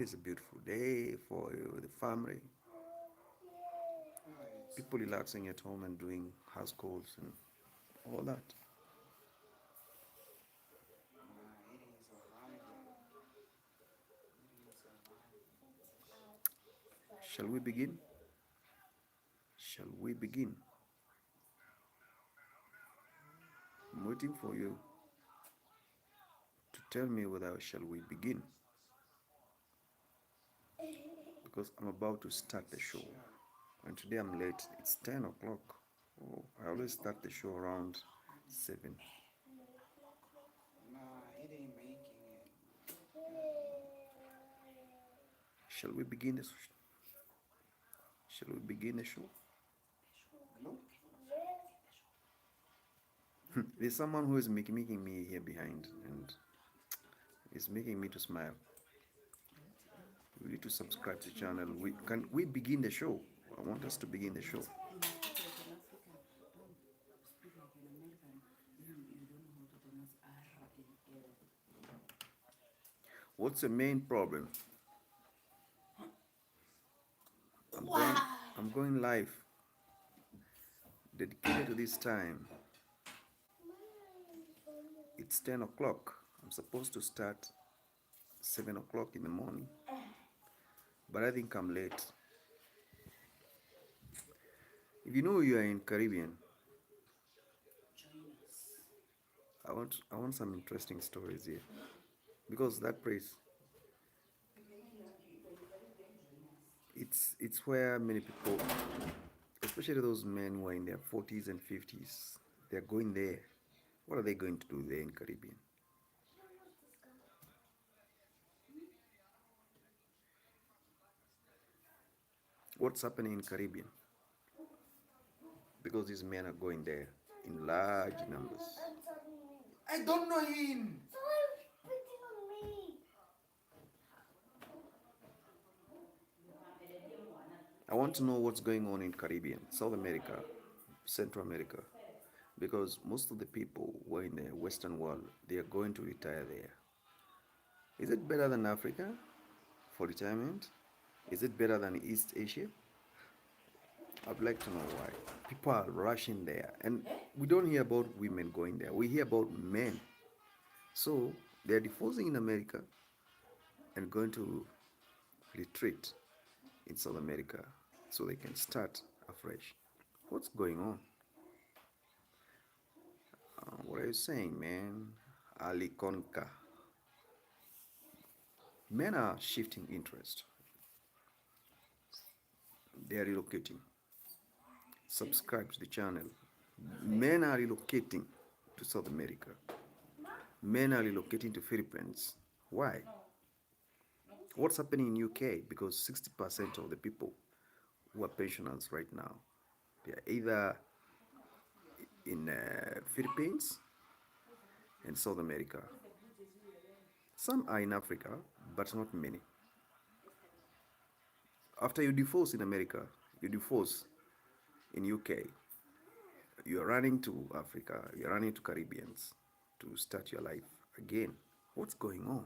It's a beautiful day for the family, people relaxing at home and doing house calls and all that. Shall we begin? Shall we begin? I'm waiting for you to tell me whether shall we begin because I'm about to start the show. And today I'm late. It's 10 o'clock. Oh, I always start the show around 7. Shall we begin the Shall we begin the show? There's someone who is making me here behind and it's making me to smile. We need to subscribe to the channel. We begin the show? I want us to begin the show. What's the main problem? I'm going, I'm going live, dedicated to this time. It's 10 o'clock. I'm supposed to start 7 o'clock in the morning, but I think I'm late. If you know you are in Caribbean, I want some interesting stories here because that place, it's where many people, especially those men who are in their 40s and 50s, they're going there. What are they going to do there in Caribbean? What's happening in Caribbean? Because these men are going there in large numbers. I don't know him. I want to know what's going on in Caribbean, South America, Central America, because most of the people who are in the Western world, they are going to retire there. Is it better than Africa for retirement? Is it better than East Asia? I'd like to know why. People are rushing there, and we don't hear about women going there. We hear about men. So they're divorcing in America and going to retreat in South America so they can start afresh. What's going on? What are you saying, man? Ali Konka. Men are shifting interest. They are relocating. Subscribe to the channel. Men are relocating to South America. Men are relocating to Philippines. Why? What's happening in UK? Because 60% of the people who are pensioners right now, they are either in Philippines and South America. Some are in Africa, but not many. After you divorce in America, you divorce in UK, you're running to Africa, you're running to Caribbeans to start your life again. What's going on?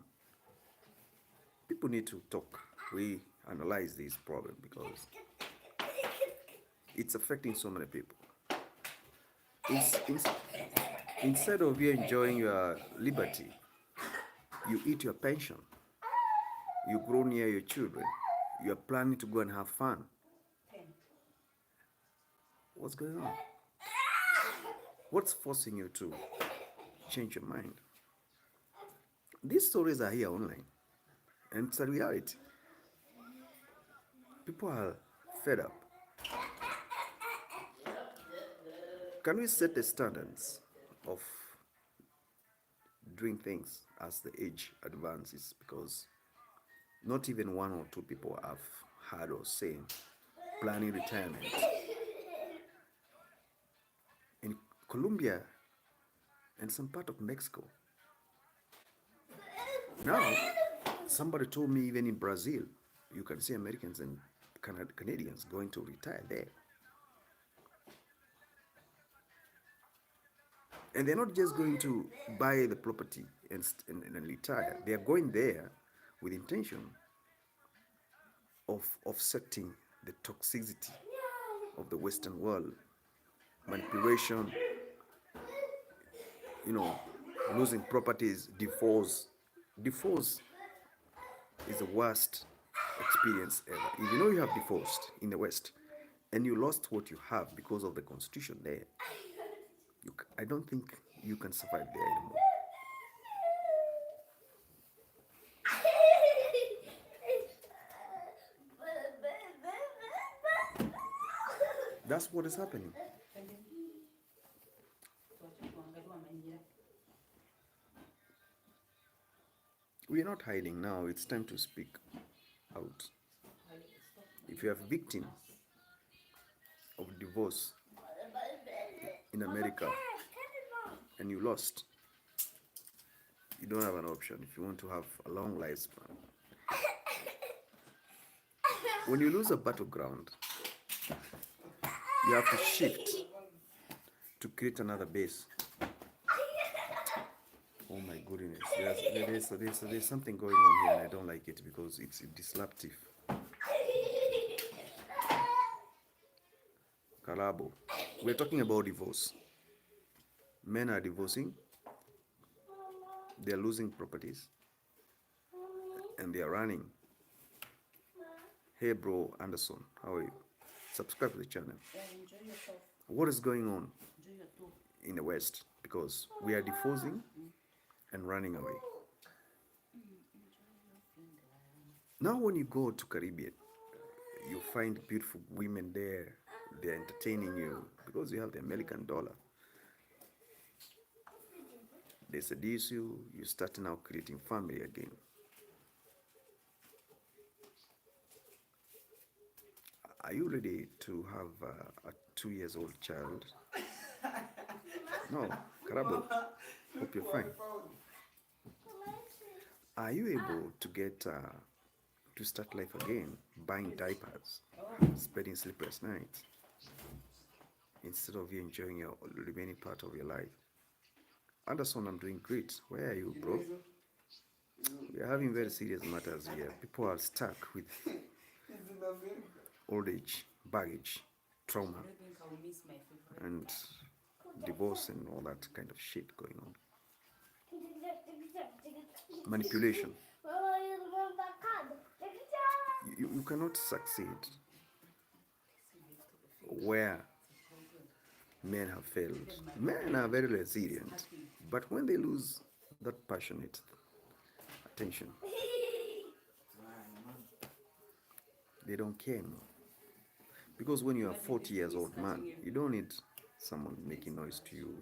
People need to talk. We analyze this problem because it's affecting so many people. It's, instead of you enjoying your liberty, you eat your pension, you grow near your children, you're planning to go and have fun. What's going on? What's forcing you to change your mind? These stories are here online, and it's a reality. People are fed up. Can we set the standards of doing things as the age advances? Because not even one or two people have heard or seen planning retirement. In Colombia and some part of Mexico. Now, somebody told me even in Brazil, you can see Americans and Canadians going to retire there. And they're not just going to buy the property and retire. They are going there with intention of offsetting the toxicity of the Western world, manipulation, you know, losing properties, divorce. Divorce is the worst experience ever. If you know you have divorced in the West and you lost what you have because of the constitution there, I don't think you can survive there anymore. That's what is happening. We are not hiding now. It's time to speak out. If you are a victim of divorce in America and you lost, you don't have an option if you want to have a long lifespan. When you lose a battleground, you have to shift to create another base. Oh my goodness, there's something going on here and I don't like it because it's disruptive. Kalabo. We're talking about divorce. Men are divorcing, they're losing properties, and they're running. Hey bro Anderson, how are you? Subscribe to the channel. What is going on in the West? Because we are divorcing and running away. Now when you go to Caribbean, you find beautiful women there. They're entertaining you because you have the American dollar. They seduce you. You start now creating family again. Are you ready to have a 2 years old child? No, Karabo. Hope you're fine. Are you able to get to start life again, buying diapers, spending sleepless nights, instead of you enjoying your remaining part of your life? Anderson, I'm doing great. Where are you, bro? We are having very serious matters here. People are stuck with old age, baggage, trauma, and divorce and all that kind of shit going on. Manipulation. You cannot succeed where men have failed. Men are very resilient, but when they lose that passionate attention, they don't care anymore. Because when you are 40 years old man, you don't need someone making noise to you,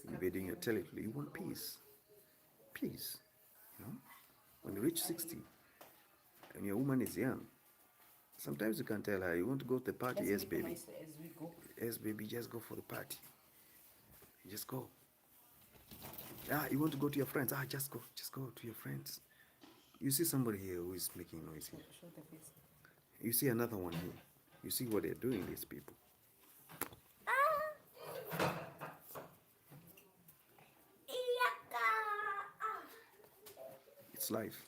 invading your territory. You want peace. Peace. You know? When you reach 60 and your woman is young, sometimes you can tell her, you want to go to the party? Yes, baby. Yes, baby, just go for the party. Just go. You want to go to your friends? Just go to your friends. You see somebody here who is making noise here. You see another one here. You see what they're doing, these people. It's life.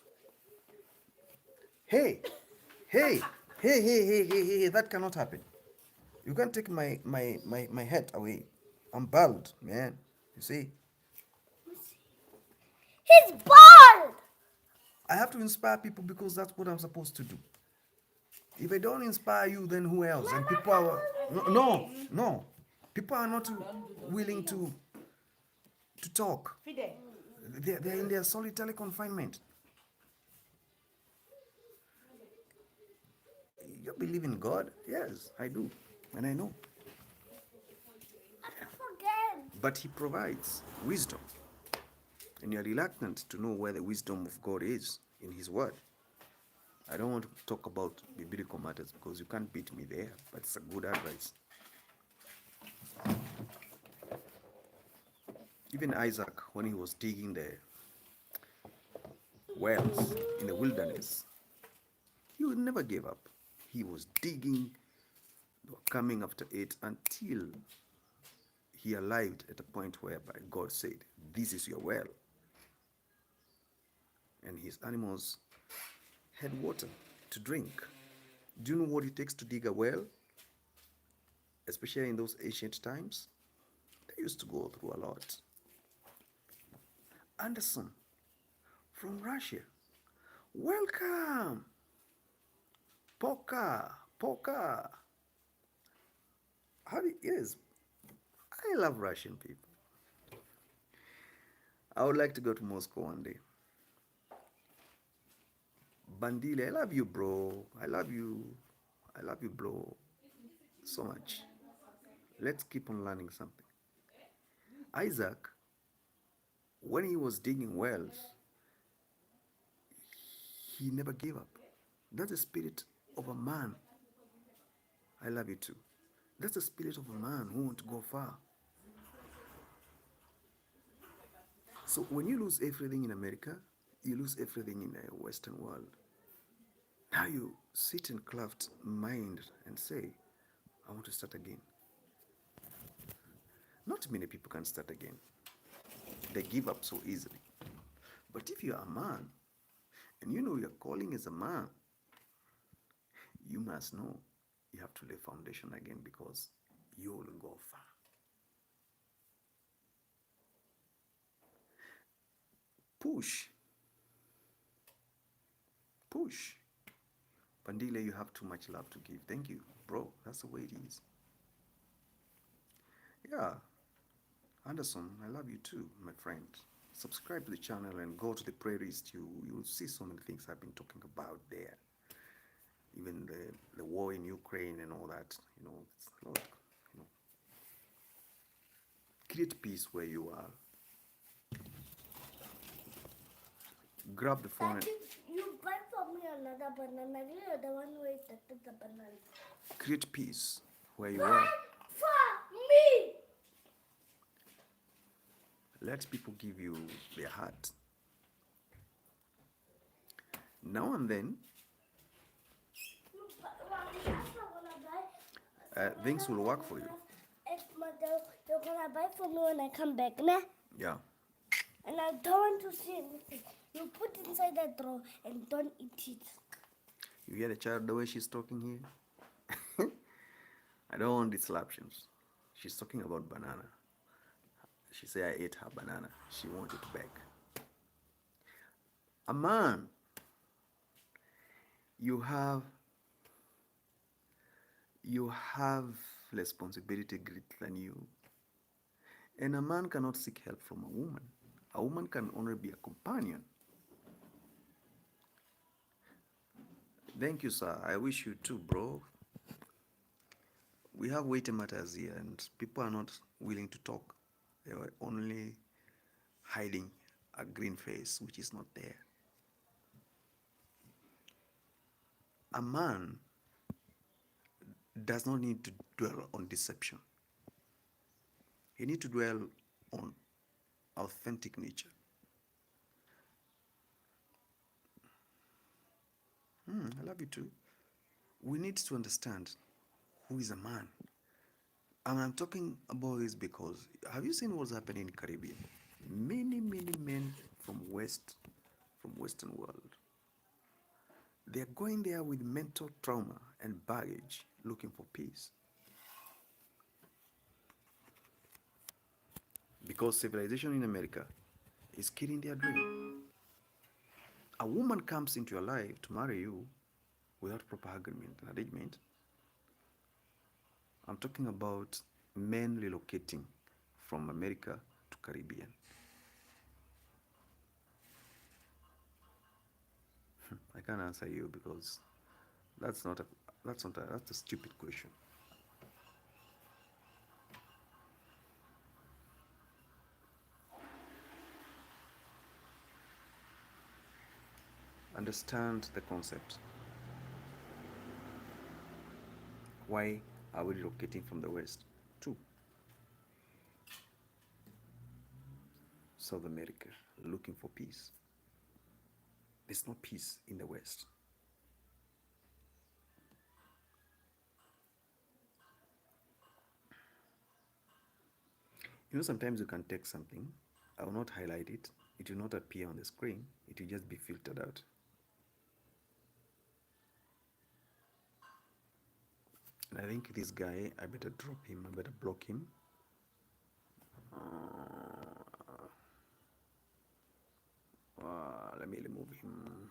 Hey, that cannot happen. You can't take my head away. I'm bald, man. You see? He's bald! I have to inspire people because that's what I'm supposed to do. If I don't inspire you, then who else? And people are no. People are not willing to talk. They're in their solitary confinement. You believe in God? Yes, I do. And I know. But He provides wisdom. And you're reluctant to know where the wisdom of God is in His Word. I don't want to talk about biblical matters because you can't beat me there, but it's a good advice. Even Isaac, when he was digging the wells in the wilderness, he would never give up. He was digging, coming after it until he arrived at a point whereby God said, "This is your well." And his animals had water to drink. Do you know what it takes to dig a well? Especially in those ancient times, they used to go through a lot. Anderson from Russia, welcome. Poka, Poka. How do you, yes, I love Russian people. I would like to go to Moscow one day. Bandile, I love you, bro. I love you. I love you, bro, so much. Let's keep on learning something. Isaac, when he was digging wells, he never gave up. That's the spirit of a man. I love you too. That's the spirit of a man who wants to go far. So when you lose everything in America, you lose everything in the Western world. Now you sit and craft mind and say, I want to start again. Not many people can start again. They give up so easily. But if you are a man and you know your calling as a man, you must know you have to lay foundation again because you will go far. Push. Push. Pandile, you have too much love to give. Thank you, bro. That's the way it is. Yeah. Anderson, I love you too, my friend. Subscribe to the channel and go to the playlist. You'll see so many things I've been talking about there. Even the war in Ukraine and all that. It's a lot. You know, create peace where you are. Grab the phone. You buy for me another banana. You're the one who ate the banana. Create peace where you are. For me. Let people give you their heart. Now and then, things will work for you. You're gonna buy for me when I come back, ne? Yeah. And I don't want to see anything. You put inside that drawer and don't eat it. You hear the child the way she's talking here? I don't want disruptions. She's talking about banana. She said I ate her banana. She wanted it back. A man, you have responsibility greater than you. And a man cannot seek help from a woman. A woman can only be a companion. Thank you, sir. I wish you too, bro. We have weighty matters here, and people are not willing to talk. They are only hiding a green face, which is not there. A man does not need to dwell on deception. He needs to dwell on authentic nature. I love you too. We need to understand who is a man. And I'm talking about this because have you seen what's happening in Caribbean? Many men from Western world. They're going there with mental trauma and baggage looking for peace. Because civilization in America is killing their dream. A woman comes into your life to marry you without proper agreement and arrangement. I'm talking about men relocating from America to Caribbean. I can't answer you because that's a stupid question. Understand the concept. Why are we relocating from the West to South America looking for peace? There's no peace in the West. Sometimes you can take something, I will not highlight it, it will not appear on the screen, it will just be filtered out. And I think this guy, I better drop him, I better block him. Uh, Let me remove him.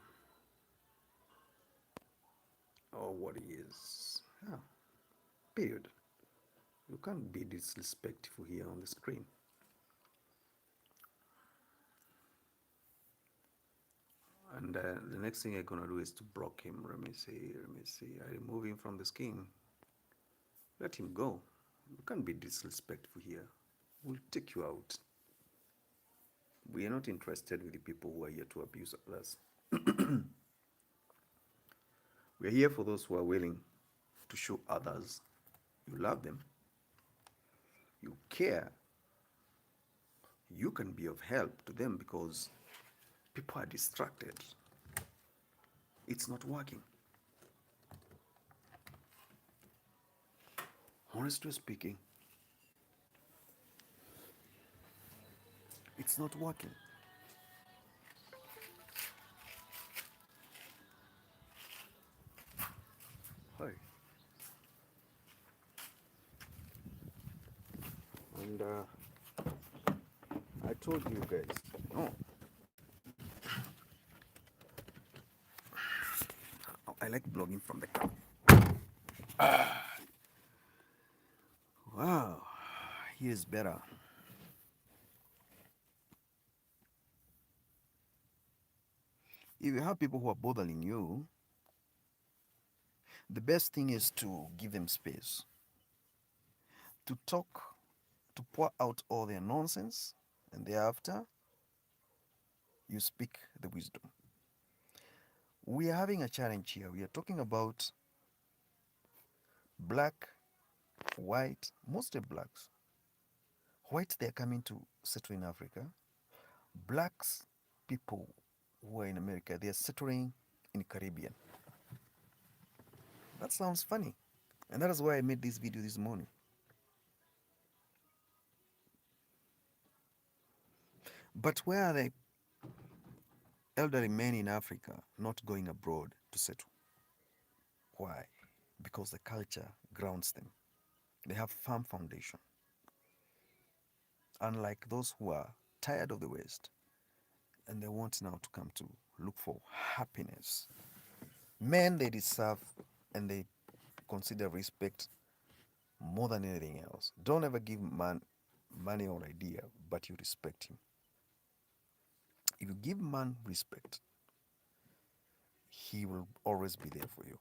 Or what he is. Yeah, period. You can't be disrespectful here on the screen. And the next thing I'm gonna do is to block him. Let me see. Let me see. I remove him from the screen. Let him go. You can't be disrespectful here. We'll take you out. We are not interested with the people who are here to abuse others. We are here for those who are willing to show others you love them, you care, you can be of help to them because people are distracted. It's not working. Honestly speaking, it's not working. Hi. And I told you guys, no, I like blogging from the car. Wow, here's better. If you have people who are bothering you, the best thing is to give them space to talk, to pour out all their nonsense, and thereafter you speak the wisdom. We are having a challenge here. We are talking about black, white, mostly blacks. Whites, they are coming to settle in Africa. Blacks, people who are in America, they are settling in Caribbean. That sounds funny. And that is why I made this video this morning. But where are the elderly men in Africa not going abroad to settle? Why? Because the culture grounds them. They have firm foundation. Unlike those who are tired of the West and they want now to come to look for happiness. Men, they deserve and they consider respect more than anything else. Don't ever give man money or idea, but you respect him. If you give man respect, he will always be there for you.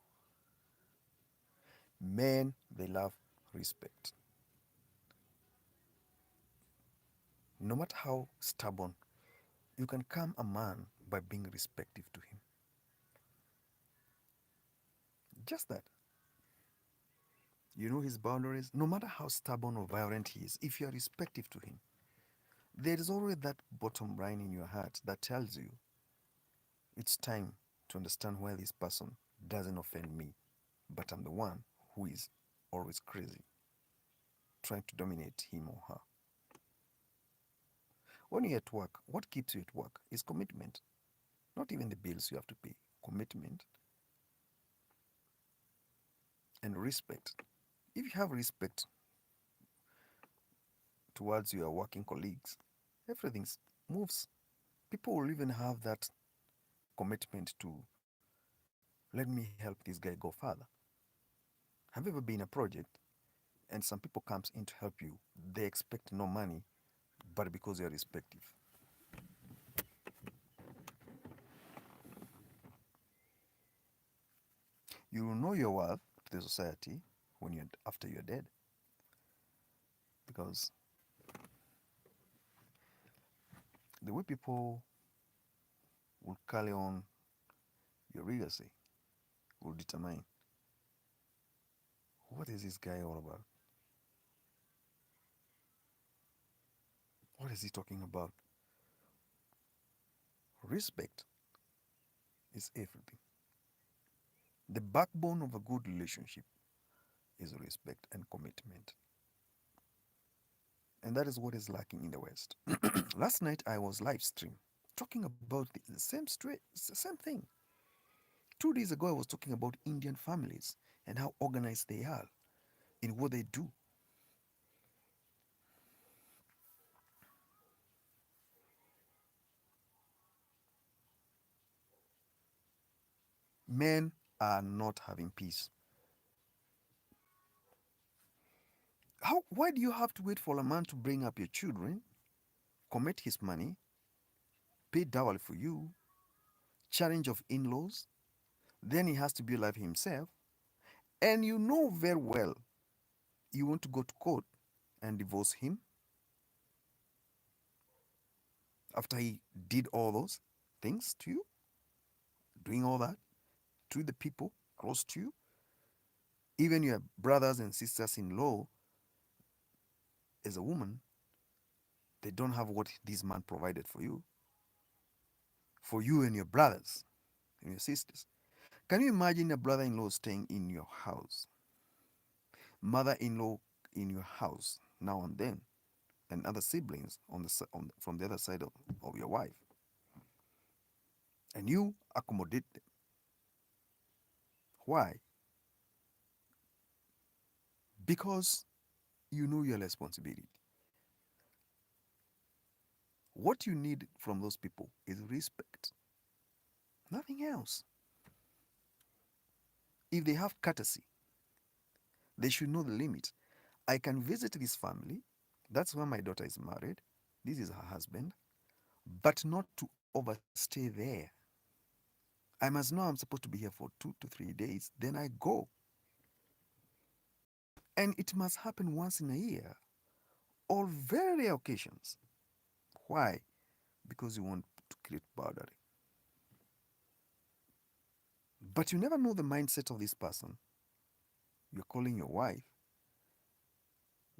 Men, they love respect. No matter how stubborn, you can calm a man by being respectful to him. Just that. You know his boundaries. No matter how stubborn or violent he is, if you are respectful to him, there is always that bottom line in your heart that tells you it's time to understand why this person doesn't offend me, but I'm the one who is always crazy, trying to dominate him or her. When you're at work, what keeps you at work is commitment, not even the bills you have to pay. Commitment and respect. If you have respect towards your working colleagues, everything moves. People will even have that commitment to let me help this guy go further. Have you ever been in a project and some people comes in to help you? They expect no money, but because you're respectful. You will know your worth to the society when you're after you're dead. Because the way people will carry on your legacy will determine what is this guy all about? What is he talking about? Respect is everything. The backbone of a good relationship is respect and commitment. And that is what is lacking in the West. Last night I was live stream talking about the same thing. 2 days ago I was talking about Indian families and how organized they are. in what they do. Men are not having peace. Why do you have to wait for a man to bring up your children, commit his money, pay dowry for you, challenge of in-laws, then he has to be alive himself, and you know very well you want to go to court and divorce him after he did all those things to you, doing all that to the people close to you, even your brothers and sisters in law, as a woman, they don't have what this man provided for you and your brothers and your sisters. Can you imagine a brother in law staying in your house, mother in law in your house now and then, and other siblings from the other side of your wife, and you accommodate them? Why? Because you know your responsibility. What you need from those people is respect, nothing else. If they have courtesy, they should know the limit. I can visit this family. That's where my daughter is married. This is her husband, but not to overstay there. I must know I'm supposed to be here for 2 to 3 days, then I go. And it must happen once in a year or very rare occasions. Why? Because you want to create boundary. But you never know the mindset of this person you're calling your wife.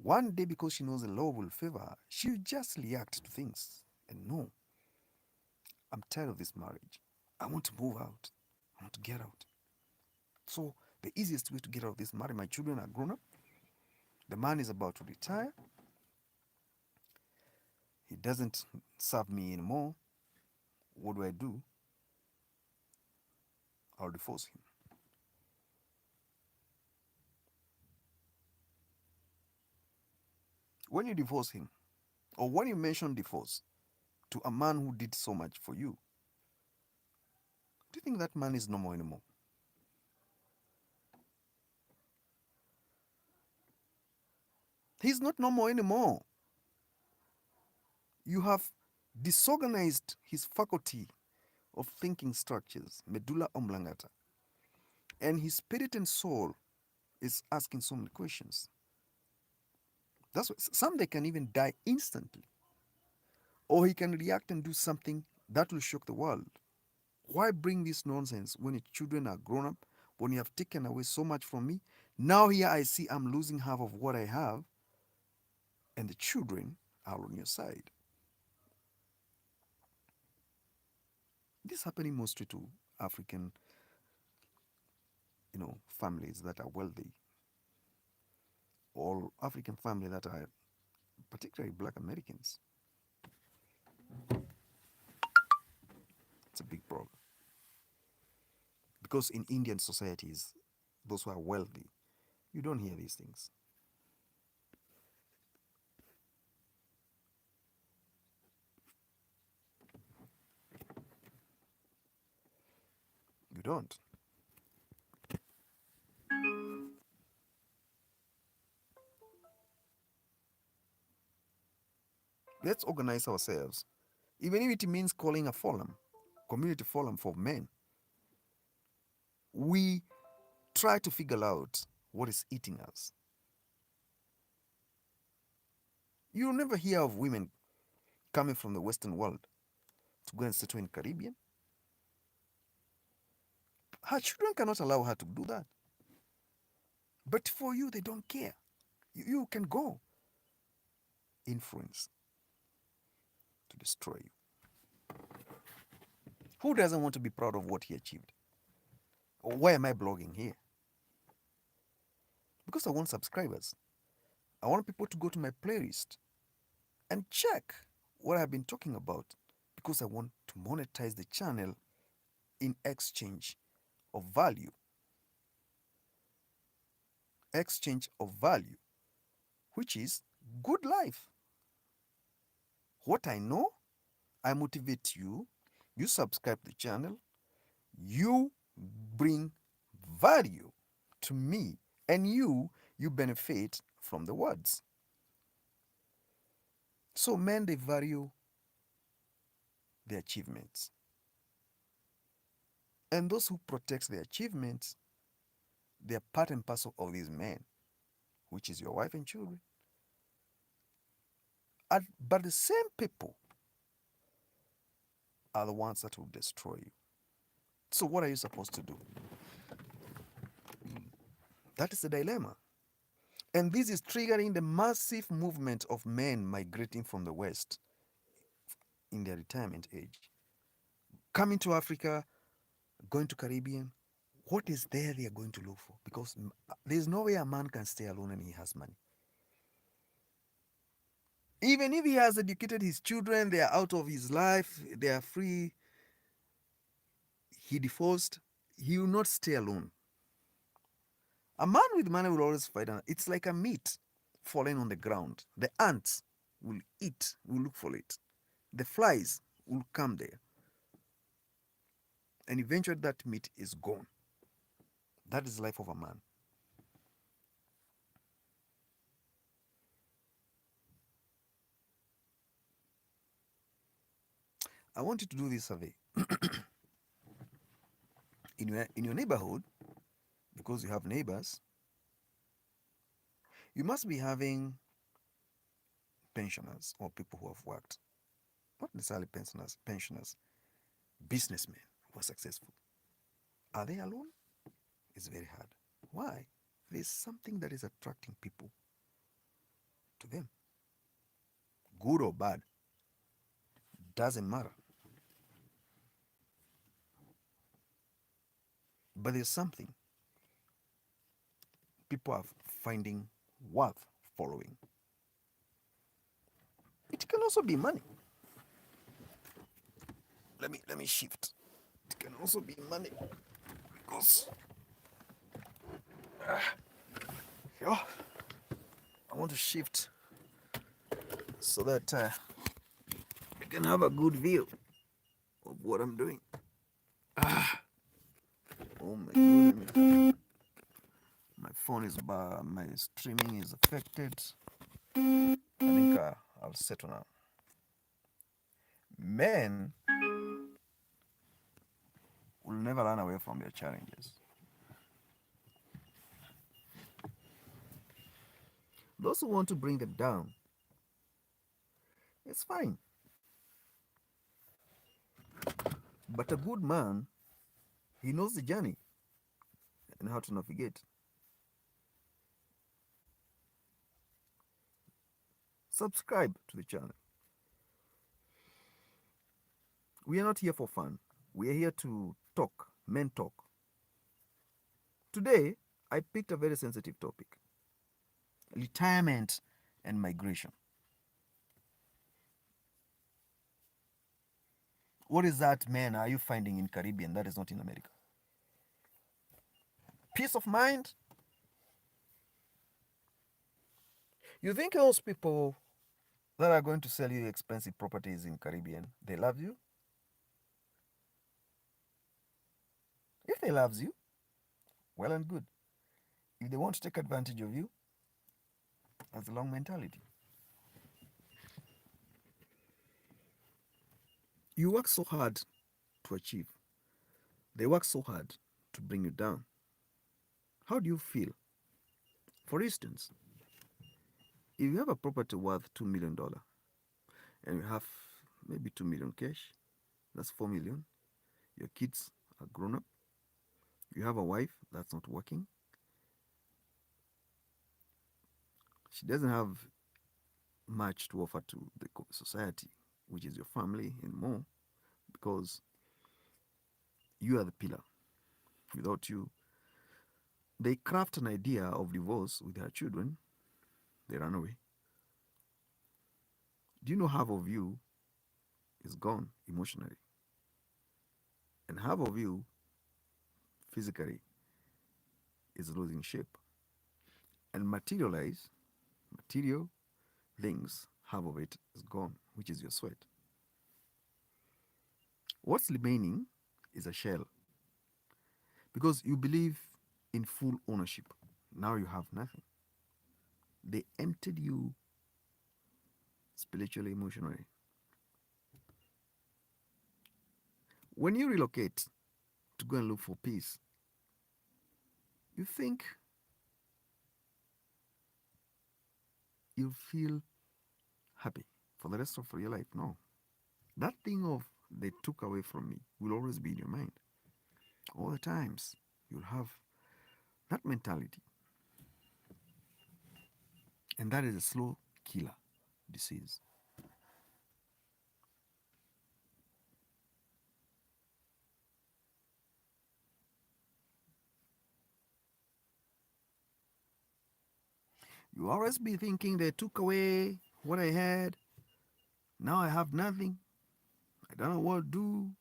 One day, because she knows the law will favor her, she'll just react to things. And no, I'm tired of this marriage. I want to move out. I want to get out. So the easiest way to get out of this marriage, my children are grown up. The man is about to retire. He doesn't serve me anymore. What do I do? I'll divorce him. When you divorce him, or when you mention divorce to a man who did so much for you, do you think that man is normal anymore? He's not normal anymore. You have disorganized his faculty of thinking structures, medulla oblongata, and his spirit and soul is asking so many questions. That's what, some they can even die instantly, or he can react and do something that will shock the world. Why bring this nonsense when your children are grown up? When you have taken away so much from me, now here I see I'm losing half of what I have, and the children are on your side. This is happening mostly to African, families that are wealthy, or African families that are particularly Black Americans. It's a big problem because in Indian societies, those who are wealthy, you don't hear these things. You don't. Let's organize ourselves, even if it means calling a forum, community forum for men. We try to figure out what is eating us. You'll never hear of women coming from the Western world to go and settle in Caribbean. Her children cannot allow her to do that. But for you, they don't care. You can go. Influence to destroy you. Who doesn't want to be proud of what he achieved? Or why am I blogging here? Because I want subscribers. I want people to go to my playlist and check what I've been talking about, because I want to monetize the channel in exchange of value. exchange of value, which is good life. What I know, I motivate you, you subscribe to the channel, you bring value to me, and you benefit from the words. So men, they value their achievements, and those who protect their achievements, they are part and parcel of these men, which is your wife and children. But the same people are the ones that will destroy you. So what are you supposed to do? That is the dilemma. And this is triggering the massive movement of men migrating from the West in their retirement age, coming to Africa, going to Caribbean. What is there they are going to look for? Because there's no way a man can stay alone and he has money. Even if he has educated his children, they are out of his life, they are free, he divorced, he will not stay alone. A man with money will always find out. It's like a meat falling on the ground. The ants will eat, will look for it. The flies will come there. And eventually that meat is gone. That is the life of a man. I want you to do this survey. In your neighborhood, because you have neighbors, you must be having pensioners or people who have worked. Not necessarily pensioners, businessmen who are successful. Are they alone? It's very hard. Why? There's something that is attracting people to them. Good or bad, doesn't matter. But there's something people are finding worth following. It can also be money. Let me shift. It can also be money because yeah, I want to shift so that I can have a good view of what I'm doing. Oh my goodness. My phone is bad. My streaming is affected. I think I'll settle now. Men will never run away from their challenges. Those who want to bring them down, it's fine. But a good man, he knows the journey and how to navigate. Subscribe to the channel. We are not here for fun. We are here to talk, men talk. Today, I picked a very sensitive topic: retirement and migration. What is that, man, are you finding in Caribbean that is not in America? Peace of mind? You think those people that are going to sell you expensive properties in Caribbean, they love you? If they loves you, well and good. If they want to take advantage of you, that's the long mentality. You work so hard to achieve. They work so hard to bring you down. How do you feel? For instance, if you have a property worth $2 million and you have maybe 2 million cash, that's 4 million. Your kids are grown up. You have a wife that's not working. She doesn't have much to offer to the society, which is your family and more, because you are the pillar. Without you, they craft an idea of divorce with their children, they run away. Do you know half of you is gone emotionally? And half of you physically is losing shape. and material things, half of it is gone, which is your sweat. What's remaining is a shell because you believe in full ownership. Now you have nothing. They emptied you spiritually, emotionally. When you relocate to go and look for peace, you think you'll feel happy for the rest of your life. No. That thing of they took away from me will always be in your mind. All the times you'll have that mentality. And that is a slow killer disease. You always be thinking they took away what I had. Now I have nothing. I don't know what to do.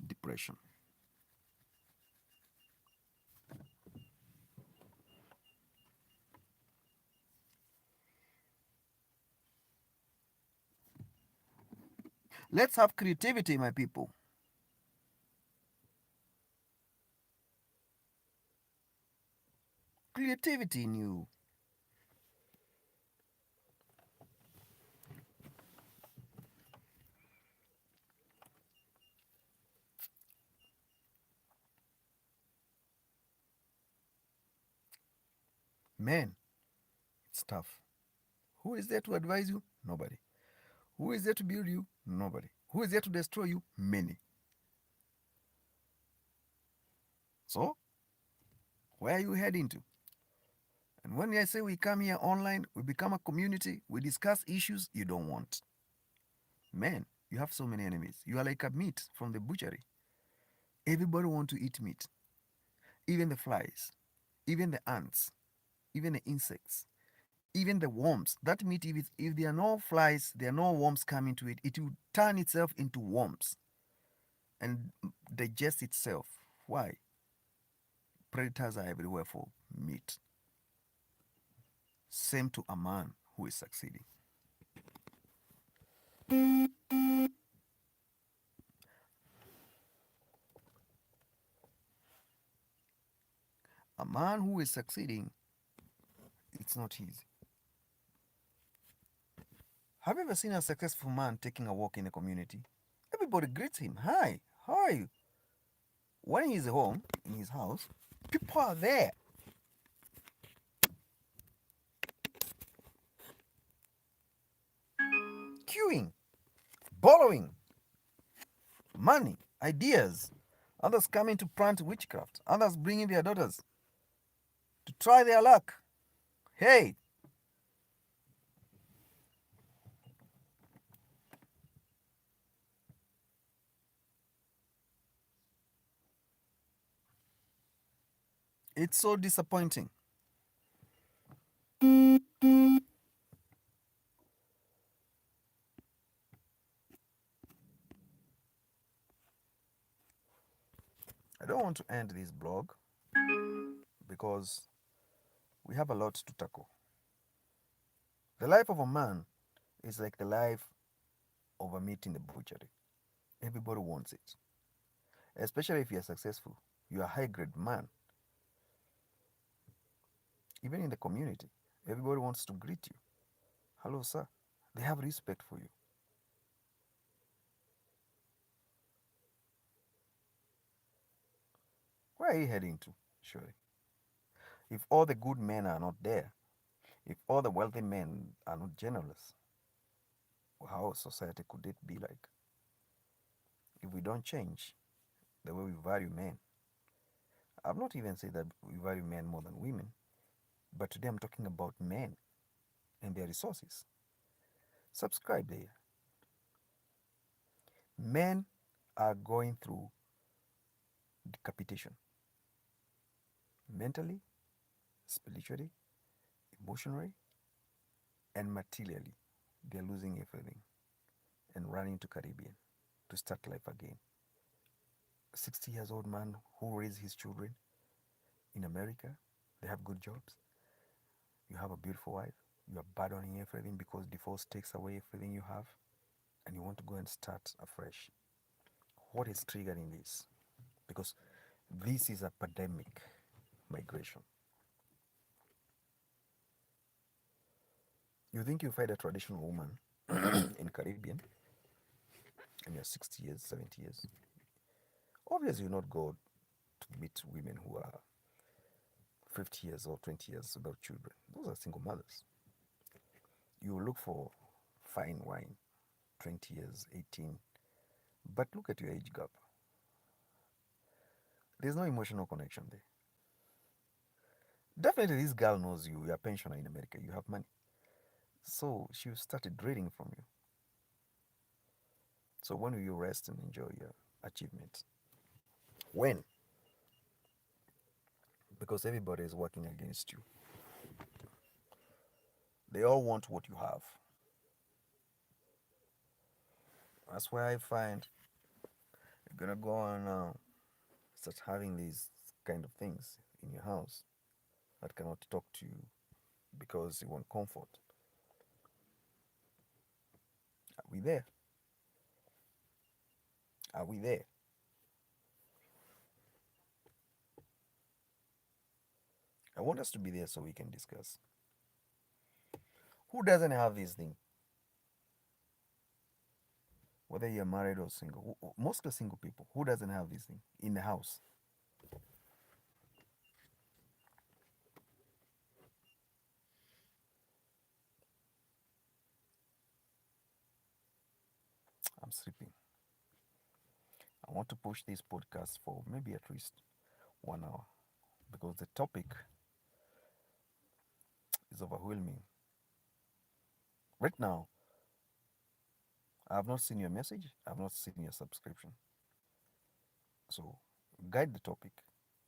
Depression. Let's have creativity, my people. Creativity in you. Man, it's tough. Who is there to advise you? Nobody. Who is there to build you? Nobody. Who is there to destroy you? Many. So, where are you heading to? And when I say we come here online, we become a community, we discuss issues you don't want. Man, you have so many enemies. You are like a meat from the butchery. Everybody want to eat meat. Even the flies, even the ants, even the insects, even the worms. That meat, if there are no flies, there are no worms coming to it, it will turn itself into worms and digest itself. Why? Predators are everywhere for meat. Same to a man who is succeeding. A man who is succeeding, it's not easy. Have you ever seen a successful man taking a walk in the community? Everybody greets him. Hi, how are you? When he's home, in his house, people are there. Queuing, borrowing, money, ideas. Others coming to plant witchcraft. Others bringing their daughters to try their luck. Hey, it's so disappointing. I don't want to end this blog because we have a lot to tackle. The life of a man is like the life of a meat in the butchery. Everybody wants it, especially if you are successful. You are a high grade man. Even in the community, everybody wants to greet you. Hello, sir. They have respect for you. Where are you heading to, surely? If all the good men are not there, if all the wealthy men are not generous, how society could it be like? If we don't change the way we value men, I've not even said that we value men more than women, but today I'm talking about men and their resources. Subscribe there. Men are going through decapitation mentally, spiritually, emotionally, and materially. They're losing everything and running to Caribbean to start life again. A 60 years old man who raised his children in America They have good jobs. You have a beautiful wife. You are abandoning everything because divorce takes away everything you have, and you want to go and start afresh. What is triggering this? Because this is a pandemic migration. You think you find a traditional woman in Caribbean and you're 60 years, 70 years. Obviously, you not go to meet women who are 50 years or 20 years without children. Those are single mothers. You look for fine wine, 20 years, 18. But look at your age gap. There's no emotional connection there. Definitely, this girl knows you. You're a pensioner in America. You have money. So she started reading from you. So when will you rest and enjoy your achievements? When? Because everybody is working against you. They all want what you have. That's why I find you're gonna go on start having these kind of things in your house that cannot talk to you because you want comfort. Are we there? Are we there? I want us to be there so we can discuss. Who doesn't have this thing? Whether you're married or single, mostly single people. Who doesn't have this thing in the house? I'm sleeping. I want to push this podcast for maybe at least 1 hour because the topic is overwhelming. Right now, I have not seen your message, I have not seen your subscription. So, guide the topic,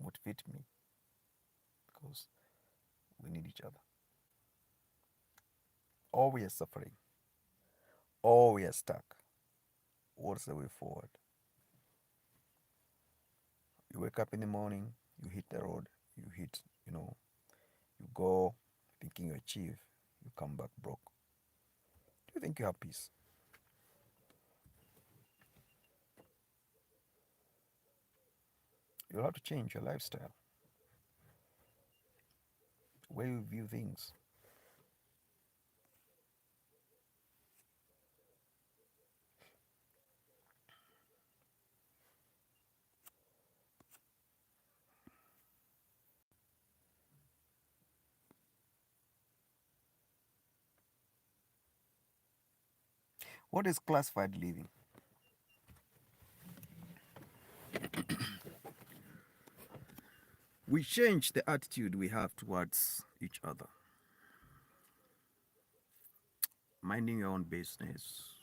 motivate me because we need each other. Or we are suffering, or we are stuck. What's the way forward? You wake up in the morning, you hit the road, you hit, you go thinking you achieve, you come back broke. Do you think you have peace? You'll have to change your lifestyle, the way you view things. What is classified living? We change the attitude we have towards each other. Minding your own business.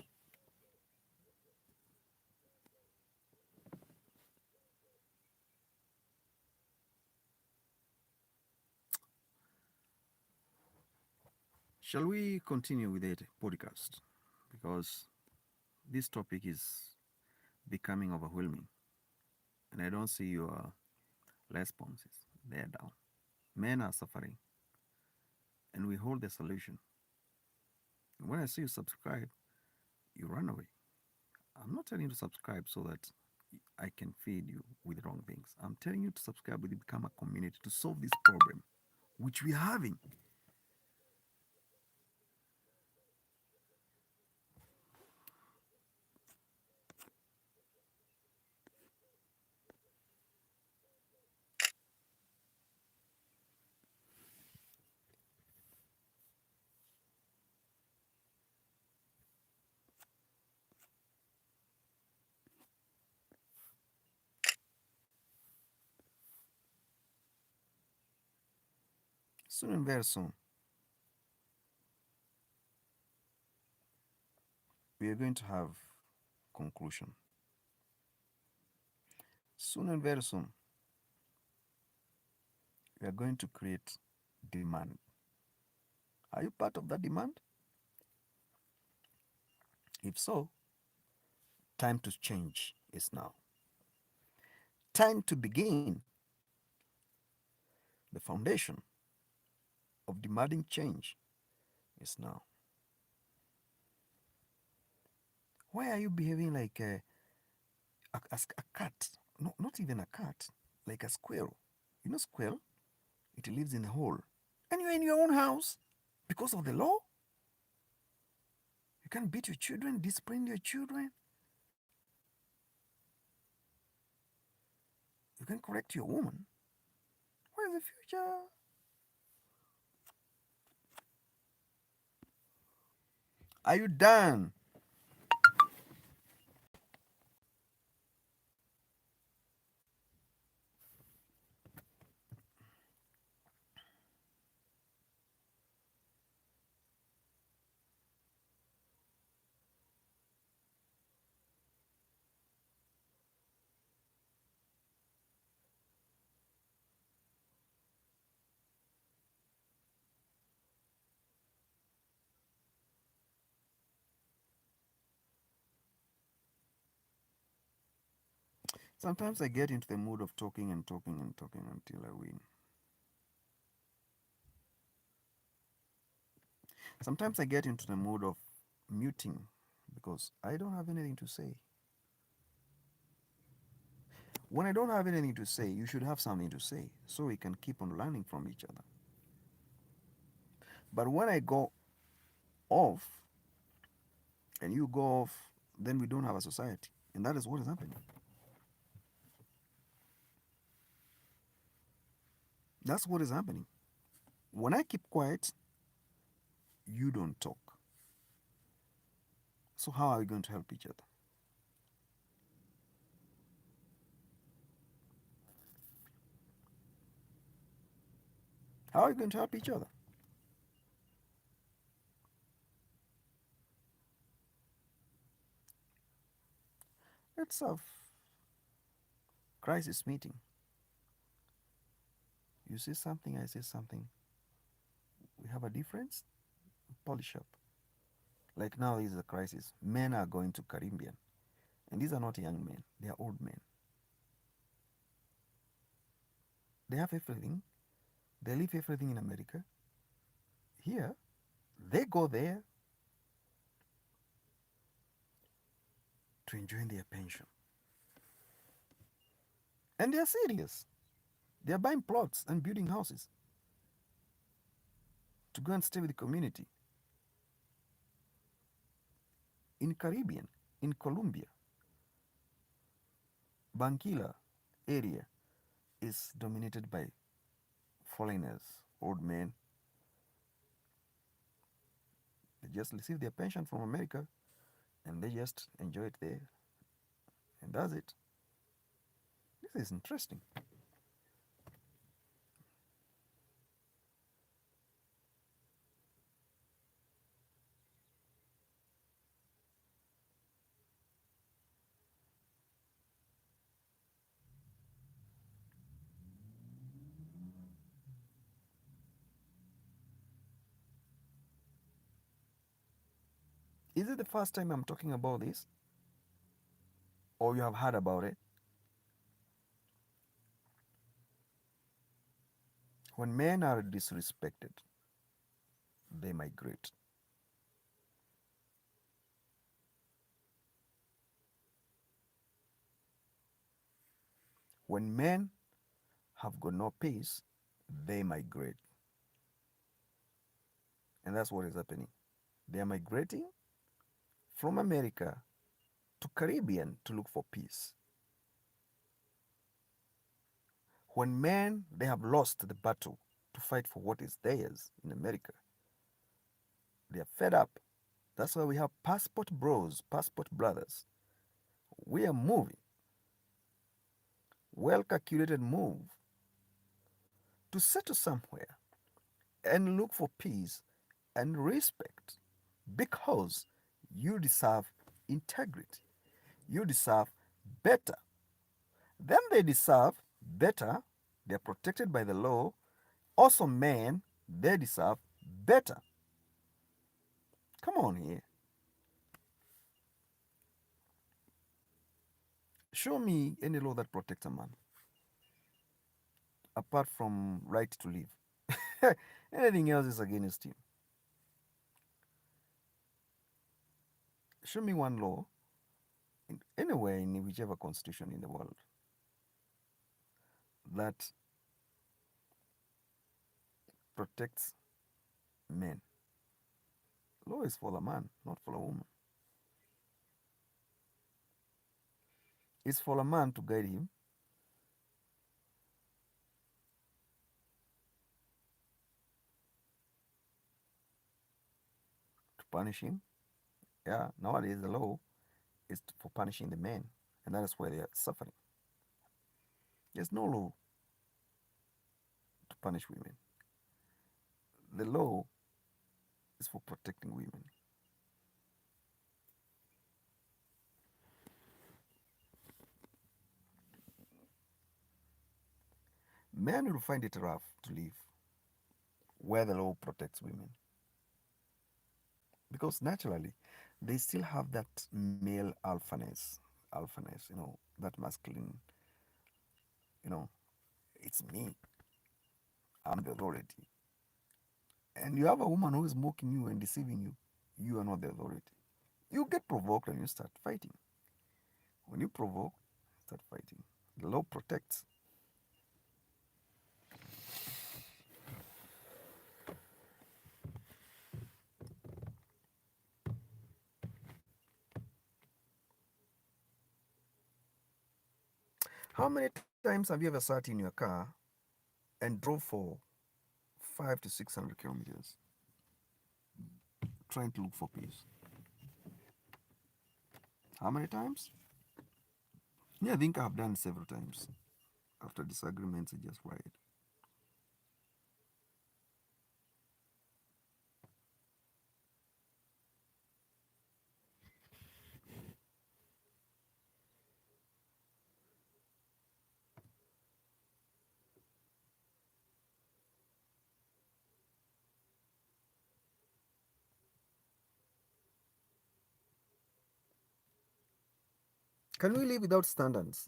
Shall we continue with the podcast? Because this topic is becoming overwhelming and I don't see your responses. They're down. Men are suffering and we hold the solution. When I see you subscribe, you run away. I'm not telling you to subscribe so that I can feed you with wrong things. I'm telling you to subscribe with become a community to solve this problem, which we are having. Soon and very soon, we are going to have conclusion. Soon and very soon, we are going to create demand. Are you part of that demand? If so, time to change is now. Time to begin The foundation of demanding change is now. Why are you behaving like a cat? No, not even a cat, like a squirrel. You know, squirrel? It lives in a hole. And you're in your own house because of the law. You can beat your children, discipline your children. You can correct your woman. Where's the future? Are you done? Sometimes I get into the mood of talking and talking and talking until I win. Sometimes I get into the mood of muting because I don't have anything to say. When I don't have anything to say, you should have something to say so we can keep on learning from each other. But when I go off and you go off, then we don't have a society. And that is what is happening. That's what is happening. When I keep quiet, you don't talk. So, how are we going to help each other? How are we going to help each other? It's a crisis meeting. You say something, I say something. We have a difference, polish up. Like now, is a crisis. Men are going to Caribbean. And these are not young men, they are old men. They have everything. They leave everything in America. Here, they go there to enjoy their pension. And they are serious. They are buying plots and building houses to go and stay with the community. In Caribbean, in Colombia, Banquila area is dominated by foreigners, old men. They just receive their pension from America and they just enjoy it there. And that's it. This is interesting. Is it the first time I'm talking about this? Or you have heard about it? When men are disrespected, they migrate. When men have got no peace, they migrate. And that's what is happening. They are migrating from America to Caribbean to look for peace. When men they have lost the battle to fight for what is theirs in America, they are fed up. That's why we have passport bros, passport brothers. We are moving, well calculated move to settle somewhere and look for peace and respect because you deserve integrity. You deserve better. Them they deserve better. They're protected by the law. Also, men, they deserve better. Come on here. Show me any law that protects a man. apart from right to live. Anything else is against him. Show me one law anywhere in whichever constitution in the world that protects men. Law is for the man, not for a woman. It's for a man to guide him, to punish him. Yeah, nowadays the law is for punishing the men, and that is why they are suffering. There's no law to punish women. The law is for protecting women. Men will find it rough to live where the law protects women because naturally they still have that male alphaness, that masculine, you know, it's me, I'm the authority. And you have a woman who is mocking you and deceiving you, you are not the authority. You get provoked and you start fighting. When you provoke, start fighting. The law protects. How many times have you ever sat in your car and drove for 500 to 600 kilometers trying to look for peace? How many times? Yeah, I think I've done several times. After disagreements, I just ride. Can we live without standards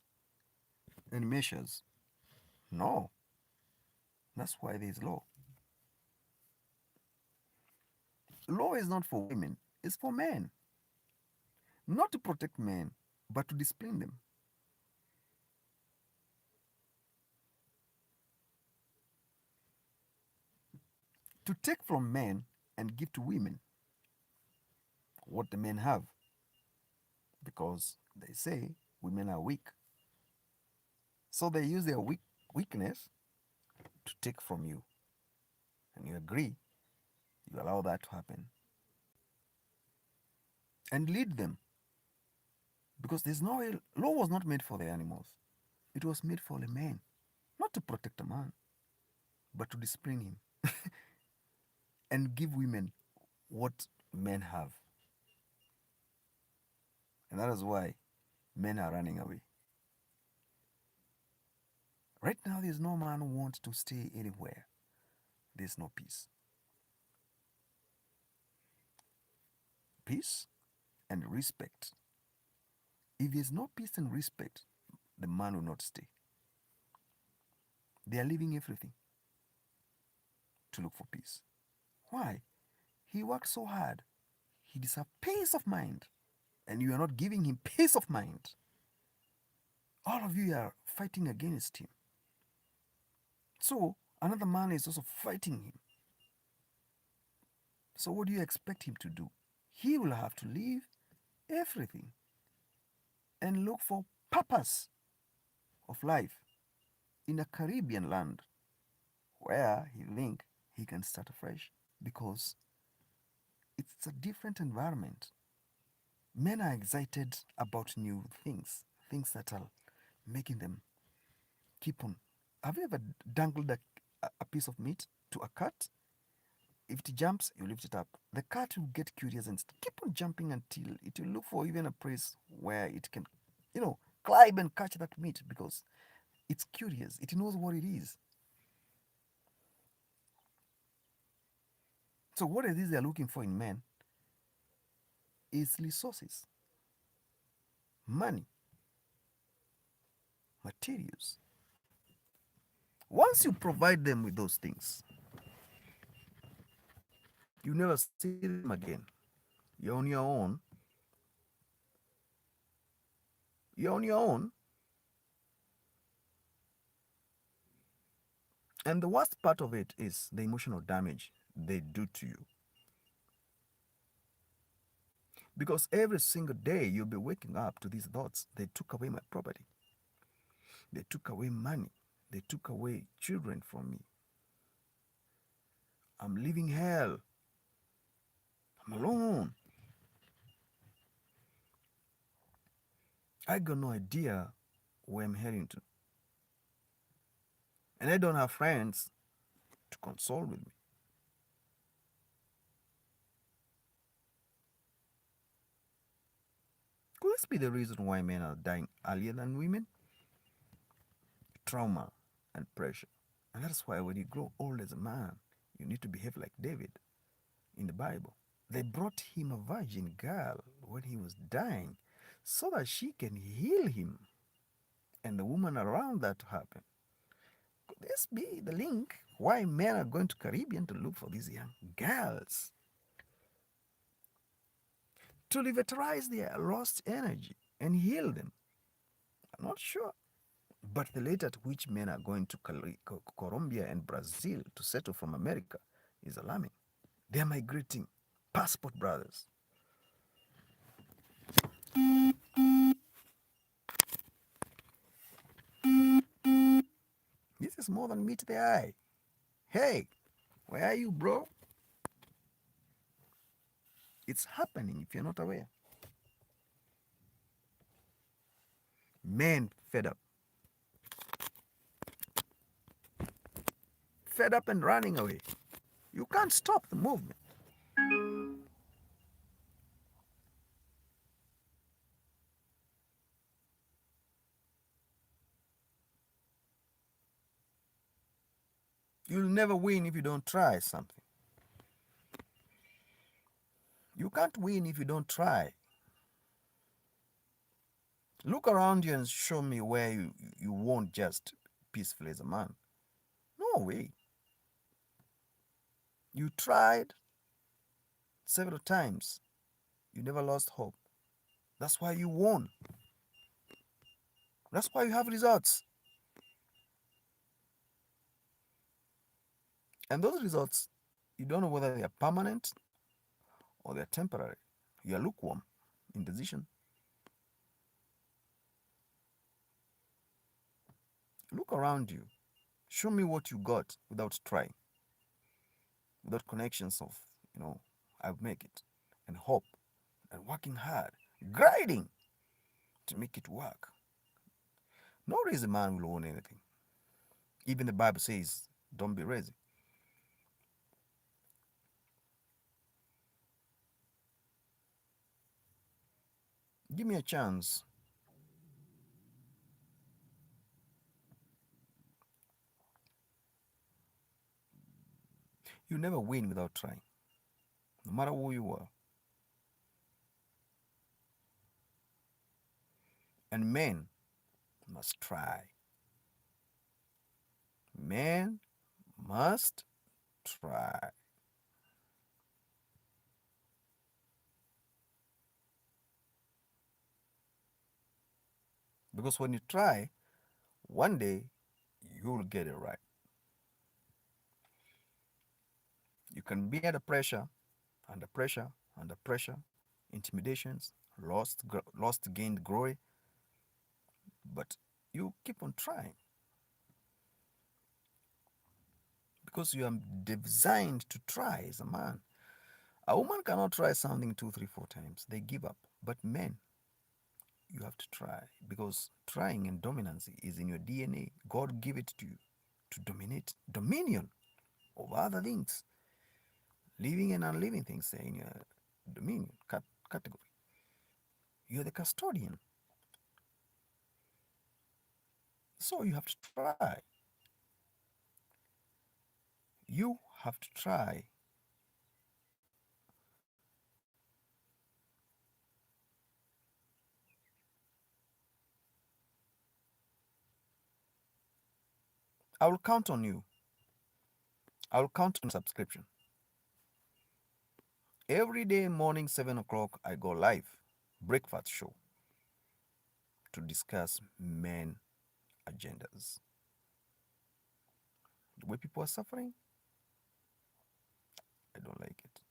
and measures? No. That's why there's law. Law is not for women, it's for men. Not to protect men, but to discipline them. To take from men and give to women what the men have. Because they say women are weak. So they use their weakness to take from you. And you agree, you allow that to happen. And lead them. Because there's no way, law was not made for the animals. It was made for the man. Not to protect a man, but to discipline him and give women what men have. And that is why men are running away. Right now, there's no man who wants to stay anywhere. There's no peace. Peace and respect. If there's no peace and respect, the man will not stay. They are leaving everything to look for peace. Why? He works so hard. He deserves peace of mind. And you are not giving him peace of mind. All of you are fighting against him. So another man is also fighting him. So what do you expect him to do? He will have to leave everything and look for purpose of life in a Caribbean land where he think he can start afresh because it's a different environment. Men are excited about new things, things that are making them keep on. Have you ever dangled a piece of meat to a cat? If it jumps, you lift it up. The cat will get curious and keep on jumping until it will look for even a place where it can, climb and catch that meat because it's curious. It knows what it is. So what it is they're looking for in men is resources, money, materials, Once you provide them with those things, you never see them again. You're on your own. You're on your own. And the worst part of it is the emotional damage they do to you. Because every single day you'll be waking up to these thoughts. They took away my property. They took away money. They took away children from me. I'm living hell. I'm alone. I got no idea where I'm heading to. And I don't have friends to console with me. Could this be the reason why men are dying earlier than women? Trauma and pressure. And that's why when you grow old as a man, you need to behave like David in the Bible. They brought him a virgin girl when he was dying so that she can heal him and the woman around that to happen. Could this be the link why men are going to Caribbean to look for these young girls? To revitalize their lost energy and heal them? I'm not sure. But the rate at which men are going to Colombia and Brazil to settle from America is alarming. They are migrating. Passport brothers. This is more than meet the eye. Hey, where are you, bro? It's happening if you're not aware. Men fed up. Fed up and running away. You can't stop the movement. You'll never win if you don't try something. You can't win if you don't try. Look around you and show me where you won't just peacefully as a man. No way. You tried several times. You never lost hope. That's why you won. That's why you have results. And those results, you don't know whether they are permanent or they're temporary. You are lukewarm in decision. Look around you. Show me what you got without trying, without connections of, I'll make it, and hope, and working hard, grinding to make it work. No lazy man will own anything. Even the Bible says, don't be lazy. Give me a chance. You never win without trying, no matter who you are. And men must try. Men must try. Because when you try, one day you'll get it right. You can be under pressure, under pressure, intimidations, lost, gained glory, but you keep on trying because you are designed to try as a man. A woman cannot try something two, three, four times. They give up. But men, you have to try because trying and dominance is in your DNA. God give it to you to dominate, dominion over other things, living and unliving things in your dominion category. You're the custodian. So you have to try. You have to try. I will count on you. I will count on subscription. Every day morning 7 o'clock I go live, breakfast show to discuss men agendas. The way people are suffering, I don't like it.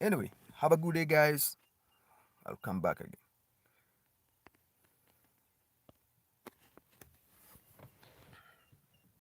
Anyway, have a good day, guys. I'll come back again.